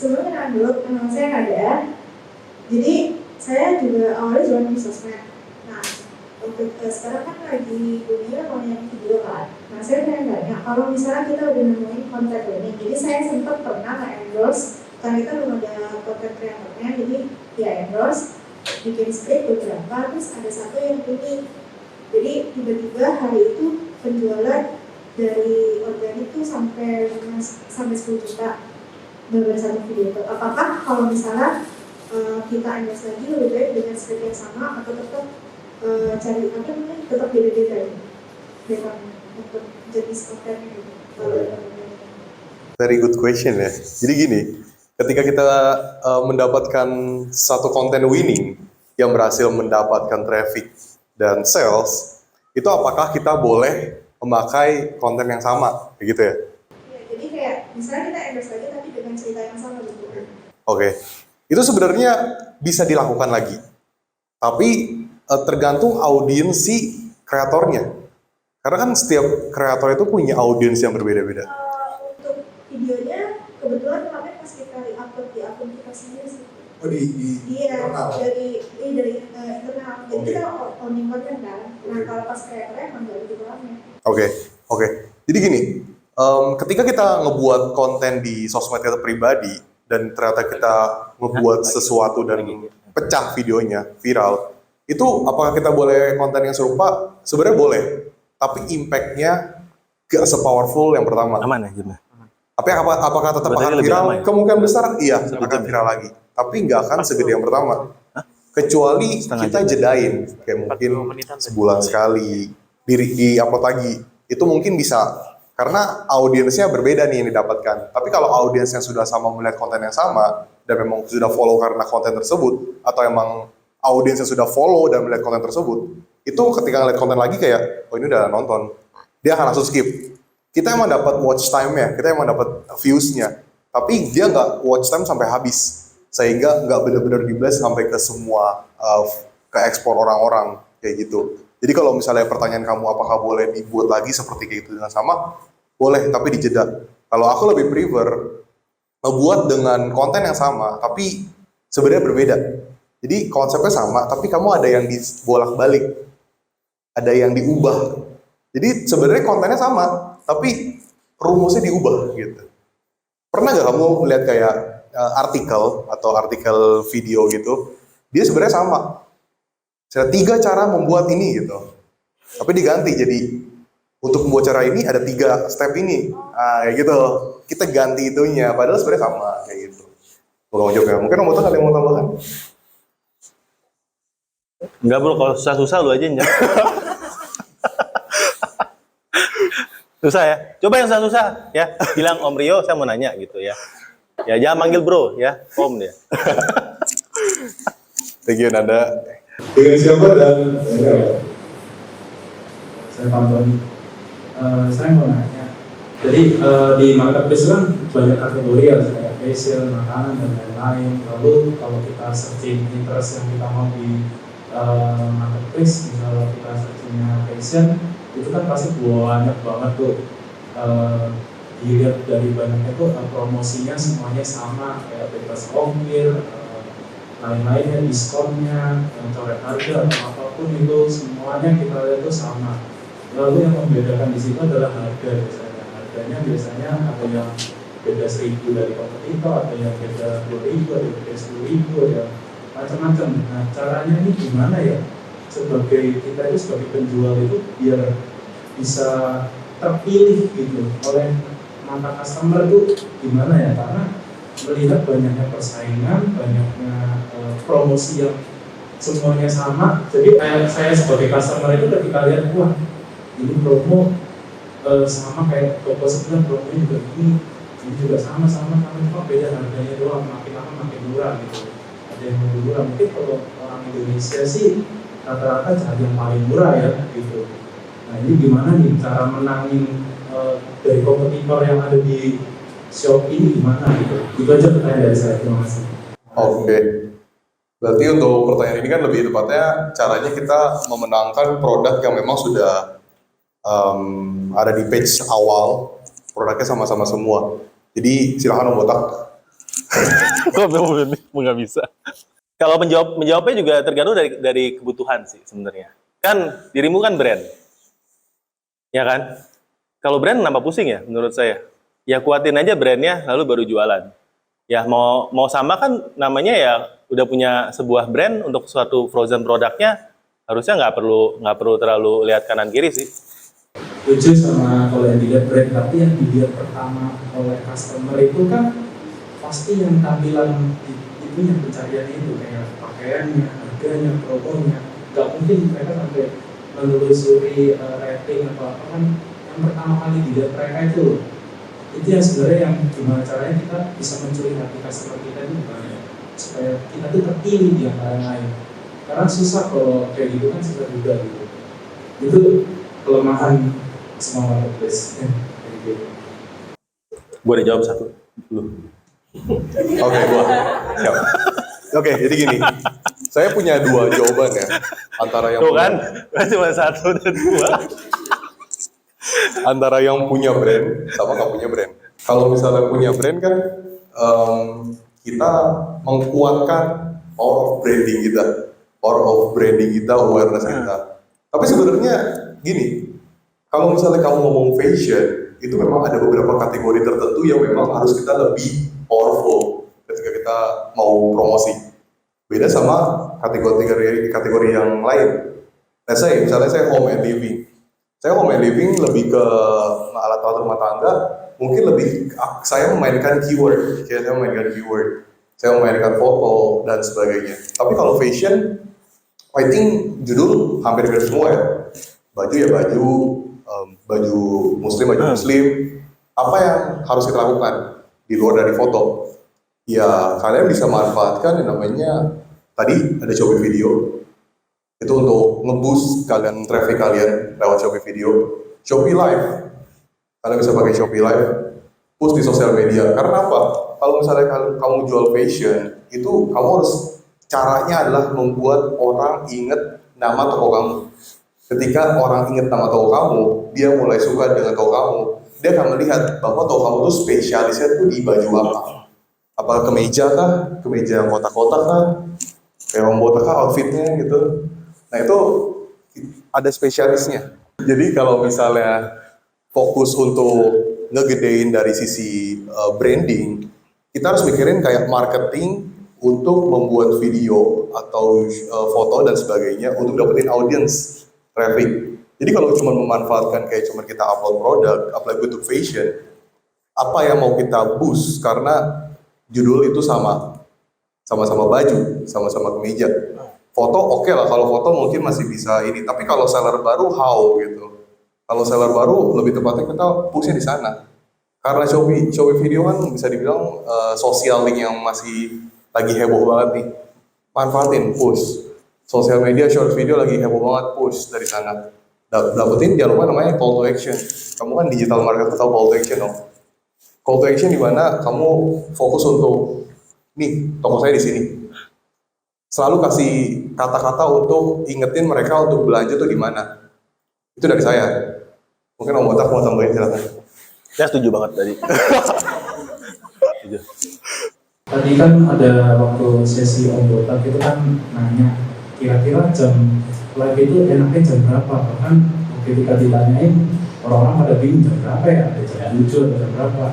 sebelumnya kenalan dulu, saya ada. Jadi saya juga awalnya jualan di sosmed. Nah, sekarang kan lagi dunia mau yang video kan. Nah, saya tanya, kalau misalnya kita udah nemuin konten ini, jadi saya sempat pernah endorse, karena kita belum ada konten kreatornya, jadi dia endorse, bikin script beberapa, terus ada satu yang ini. Jadi tiba-tiba hari itu penjualan dari organik tuh sampai 10 juta dari satu video itu. Apakah kalau misalnya kita endorse lagi lebih baik dengan script yang sama atau tetap cari apa namanya, tetap beda-beda untuk jenis kontennya gitu? Very good question ya. Jadi gini, ketika kita mendapatkan satu konten winning yang berhasil mendapatkan traffic dan sales, itu apakah kita boleh memakai konten yang sama, gitu ya? Ya, jadi kayak misalnya kita endorse lagi tapi dengan cerita yang sama gitu. Oke. Itu sebenarnya bisa dilakukan lagi, tapi tergantung audiens si kreatornya. Karena kan setiap kreator itu punya audiens yang berbeda-beda. Untuk videonya kebetulan kemarin pas kita upload di akun kita sendiri sih. Oh di internal? Dari internal. Jadi Okay. kita owning konten kan. Nah kalau pas kreatornya emang gak begitu ramai. Oke. Jadi gini, ketika kita ngebuat konten di sosmed kita pribadi dan ternyata kita ngebuat sesuatu dan pecah videonya, viral, itu apakah kita boleh konten yang serupa? Sebenarnya boleh, tapi impact-nya gak se-powerful yang pertama. Aman ya Jim? Apakah tetap akan viral? Kemungkinan besar iya akan viral lagi, tapi nggak akan segede yang pertama. Kecuali kita jedain, kayak mungkin sebulan sekali di upload lagi, itu mungkin bisa karena audiensnya berbeda nih yang didapatkan. Tapi kalau audiensnya sudah sama melihat konten yang sama dan memang sudah follow karena konten tersebut, atau emang audiensnya sudah follow dan melihat konten tersebut, itu ketika ngeliat konten lagi kayak, oh ini udah nonton, dia akan langsung skip. Kita emang dapat watch time-nya, kita emang dapat views-nya, tapi dia nggak watch time sampai habis, sehingga nggak benar-benar di-blast sampai ke semua ke ekspor orang-orang kayak gitu. Jadi kalau misalnya pertanyaan kamu apakah boleh dibuat lagi seperti kayak gitu dengan sama, boleh, tapi dijeda. Kalau aku lebih prefer ngebuat dengan konten yang sama, tapi sebenarnya berbeda. Jadi konsepnya sama, tapi kamu ada yang dibolak-balik, ada yang diubah. Jadi sebenarnya kontennya sama, tapi rumusnya diubah gitu. Pernah nggak kamu lihat kayak artikel atau artikel video gitu, dia sebenarnya sama. Ada 3 cara membuat ini gitu, tapi diganti jadi untuk membuat cara ini ada 3 step ini, kayak gitu. Kita ganti itunya, padahal sebenarnya sama kayak gitu. Mau jawab ya? Mungkin Om Botak ada yang mau tambahkan? Enggak bro, kalau susah-susah lu aja Nja. Susah ya? Coba yang susah-susah ya. Bilang Om Rio, saya mau nanya gitu ya. Ya jangan manggil bro ya, Om dia. Thank you Nanda. Dengan siapa dan saya pantau. Saya mau nanya. Jadi di marketplace kan banyak kategori ya, kayak fashion, makanan dan lain-lain. Lalu kalau kita searching interest yang kita mau di marketplace, misalnya kita searchingnya fashion, itu kan pasti banyak banget tuh. Dilihat dari banyaknya tuh promosinya semuanya sama, kayak bebas ongkir, lain-lainnya, diskonnya, coret harga atau apapun itu semuanya kita lihat tuh sama. Lalu yang membedakan di situ adalah harga biasanya. Harganya biasanya ada yang beda 1.000 dari kompetitor, ada yang beda 2.000, ada yang beda 10.000, ada macam-macam. Nah caranya ini gimana ya? Sebagai kita itu sebagai penjual itu biar bisa terpilih gitu oleh mata customer itu gimana ya? Karena melihat banyaknya persaingan, banyaknya promosi yang semuanya sama. Jadi saya sebagai customer itu ketika lihat, wah ini promo sama kayak toko sebelah, promonya juga ini juga sama cuma beda harganya doang, makin lama makin murah gitu. Ada yang lebih murah. Mungkin kalau orang Indonesia sih rata-rata cari yang paling murah ya gitu. Nah ini gimana nih cara menangin dari kompetitor yang ada di shop ini gimana gitu? Itu aja pertanyaan dari saya, terima kasih. Oke. Berarti untuk pertanyaan ini kan lebih tepatnya caranya kita memenangkan produk yang memang sudah ada di page awal, produknya sama-sama semua. Jadi silakan Om Botak. Kok nggak bisa? Kalau menjawabnya juga tergantung dari kebutuhan sih sebenarnya. Kan dirimu kan brand, ya kan? Kalau brand nambah pusing ya menurut saya. Ya kuatin aja brandnya lalu baru jualan. Ya mau sama kan namanya ya udah punya sebuah brand untuk suatu frozen produknya, harusnya nggak perlu terlalu lihat kanan kiri sih. Lucu sama kalau yang dilihat brand, tapi yang dilihat pertama oleh customer itu kan pasti yang tampilan itu yang pencariannya itu kayak pakaiannya, harganya, promonya. Gak mungkin mereka sampai menelusuri rating atau apa kan. Yang pertama kali dilihat mereka itu yang sebenarnya yang gimana caranya kita bisa mencuri hati customer kita itu gimana supaya kita tuh terpilih di antara yang lain. Karena susah kalau kayak gitu kan sudah mudah gitu. Itu kelemahan semua marketplace. Gue udah jawab satu, lu. Oke, gua. Siap. Oke, jadi gini. Saya punya dua jawaban ya. Antara yang Tuh kan, cuma satu dan dua. Antara yang punya brand sama nggak punya brand. Kalau misalnya punya brand kan kita menguatkan power of branding kita, awareness kita. Tapi sebenarnya gini, kalau misalnya kamu ngomong fashion, itu memang ada beberapa kategori tertentu yang memang harus kita lebih powerful ketika kita mau promosi. Beda sama kategori yang lain. Let's say, misalnya saya home and living. Saya home and living lebih ke alat-alat rumah tangga, mungkin saya memainkan keyword, saya memainkan foto dan sebagainya. Tapi kalau fashion, I think judul hampir semua ya. Baju ya baju, baju muslim. Apa yang harus kita lakukan di luar dari foto? Ya kalian bisa manfaatkan yang namanya tadi ada Shopee Video. Itu untuk nge-boost traffic kalian lewat Shopee Video. Shopee Live, kalian bisa pakai Shopee Live, push di sosial media. Karena apa? Kalau misalnya kamu jual fashion, itu kamu harus, caranya adalah membuat orang ingat nama toko kamu. Ketika orang ingat nama toko kamu, dia mulai suka dengan toko kamu. Dia akan melihat bahwa toko kamu tuh spesialisnya tuh di baju apa. Apakah kemeja kah? Kemeja yang kotak-kotak kah? Kayak botak kah outfitnya gitu. Nah itu ada spesialisnya. Jadi kalau misalnya fokus untuk ngegedein dari sisi branding, kita harus mikirin kayak marketing untuk membuat video atau foto dan sebagainya untuk dapetin audience traffic. Jadi kalau cuma memanfaatkan kayak cuma kita upload produk, apply untuk fashion, apa yang mau kita boost karena judul itu sama-sama baju, sama-sama kemeja. Foto oke lah, kalau foto mungkin masih bisa ini, tapi kalau seller baru how gitu. Kalau seller baru lebih tepatnya kita pushnya di sana. Karena Shopee Video kan bisa dibilang social link yang masih lagi heboh banget nih. Manfaatin, push. Sosial media short video lagi heboh banget, push dari sana. Dapetin jangan lupa namanya call to action. Kamu kan digital marketer tahu call to action dong. Call to action di mana kamu fokus untuk nih toko saya di sini. Selalu kasih kata-kata untuk ingetin mereka untuk belanja tuh di mana. Itu dari saya. Mungkin Om Botak mau tambahin, silakan. Ya setuju banget tadi. Setuju. Tadi kan ada waktu sesi Om Botak itu kan nanya kira-kira jam live itu enaknya jam berapa? Bahkan ketika ditanyain orang-orang pada bingung jam berapa ya? Ada jam 7 atau jam berapa?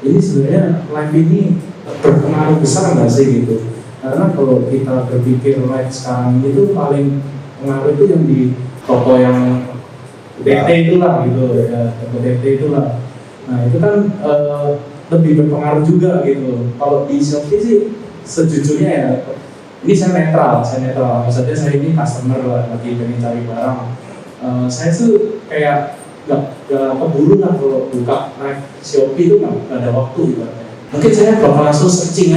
Ini sebenarnya live ini berpengaruh besar nggak sih gitu? Karena kalau kita berpikir live sekarang itu paling pengaruh itu yang di toko yang DT itulah gitu ya, toko DT itulah. Nah itu kan lebih berpengaruh juga gitu. Kalau di Shopee sih sejujurnya ya, ini saya netral. Maksudnya saya ini customer lagi pengen cari barang. Saya tuh kayak nggak keburu lah kalau buka live Shopee itu nggak ada waktu gitu. Mungkin saya bakal langsung searching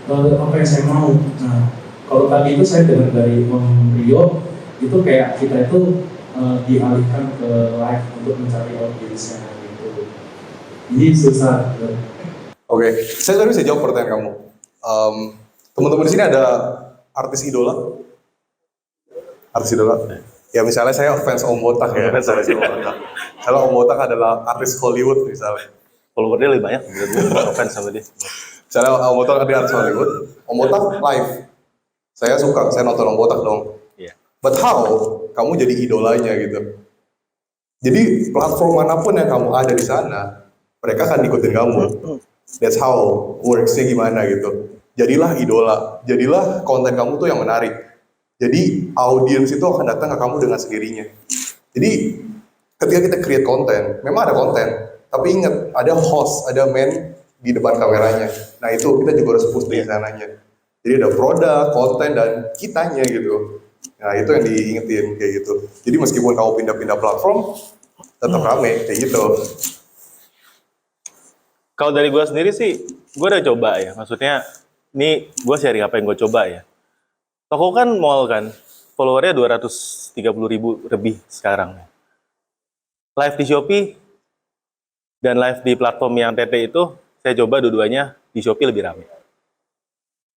apa yang saya mau. Nah, kalau tadi itu saya dengar dari Om Rio, itu kayak kita itu dialihkan ke live untuk mencari audiensnya gitu. Ini susah. Oke, saya tadi bisa jawab pertanyaan kamu. Teman-teman di sini ada artis idola? Artis idola? Ya misalnya saya fans Om Botak ya. Kalau Om Botak adalah artis Hollywood misalnya. Followernya lebih banyak, gue fans sama dia. Misalnya Om Botak ada di artis Hollywood, Om Botak live. Saya suka, saya nonton Om Botak dong. Iya. But how kamu jadi idolanya gitu? Jadi platform manapun yang kamu ada di sana, mereka akan ikutin kamu. That's how works-nya gimana gitu. Jadilah idola, jadilah konten kamu tuh yang menarik. Jadi audiens itu akan datang ke kamu dengan sendirinya. Jadi ketika kita create konten, memang ada konten, tapi ingat ada host, ada man di depan kameranya. Nah itu kita juga harus push di sananya. Jadi ada produk, konten, dan kitanya gitu. Nah itu yang diingetin kayak gitu. Jadi meskipun kamu pindah-pindah platform, tetap rame kayak gitu. Kalau dari gue sendiri sih, gue udah coba ya. Maksudnya, ini gue sharing apa yang gue coba ya. Toko kan mall kan, followernya 230.000 lebih sekarang. Live di Shopee dan live di platform yang TT itu, saya coba dua-duanya di Shopee lebih ramai.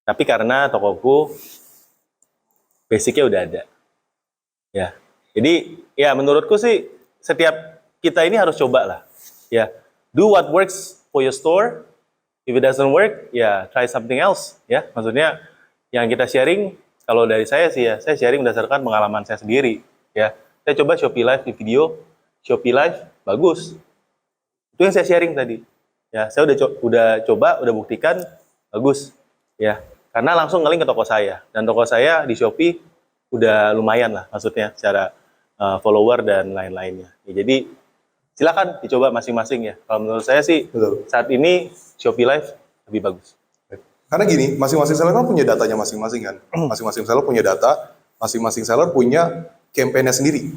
Tapi karena tokoku basicnya udah ada. Ya. Jadi ya menurutku sih setiap kita ini harus coba lah. Ya. Do what works for your store. If it doesn't work, ya try something else. Ya. Maksudnya yang kita sharing kalau dari saya sih ya, saya sharing berdasarkan pengalaman saya sendiri. Ya. Saya coba Shopee Live di video, Shopee Live bagus. Itu yang saya sharing tadi. Ya, saya udah coba, udah buktikan bagus. Ya. Karena langsung ngelink ke toko saya, dan toko saya di Shopee udah lumayan lah, maksudnya secara follower dan lain-lainnya. Ya, jadi silakan dicoba masing-masing ya. Kalau menurut saya sih Betul. saat ini Shopee Live lebih bagus. Karena gini, masing-masing seller kan punya datanya masing-masing kan. Masing-masing seller punya data, masing-masing seller punya campaign-nya sendiri.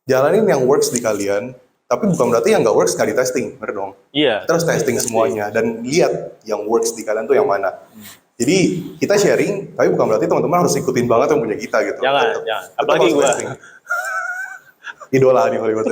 Jalanin yang works di kalian, tapi bukan berarti yang nggak works nggak di testing, bener dong. Iya. Kita harus testing semuanya dan lihat yang works di kalian tuh yang mana. Jadi kita sharing, tapi bukan berarti teman-teman harus ikutin banget yang punya kita gitu. Jangan. Tetap Apalagi harus gua. testing. Idola nih Hollywood.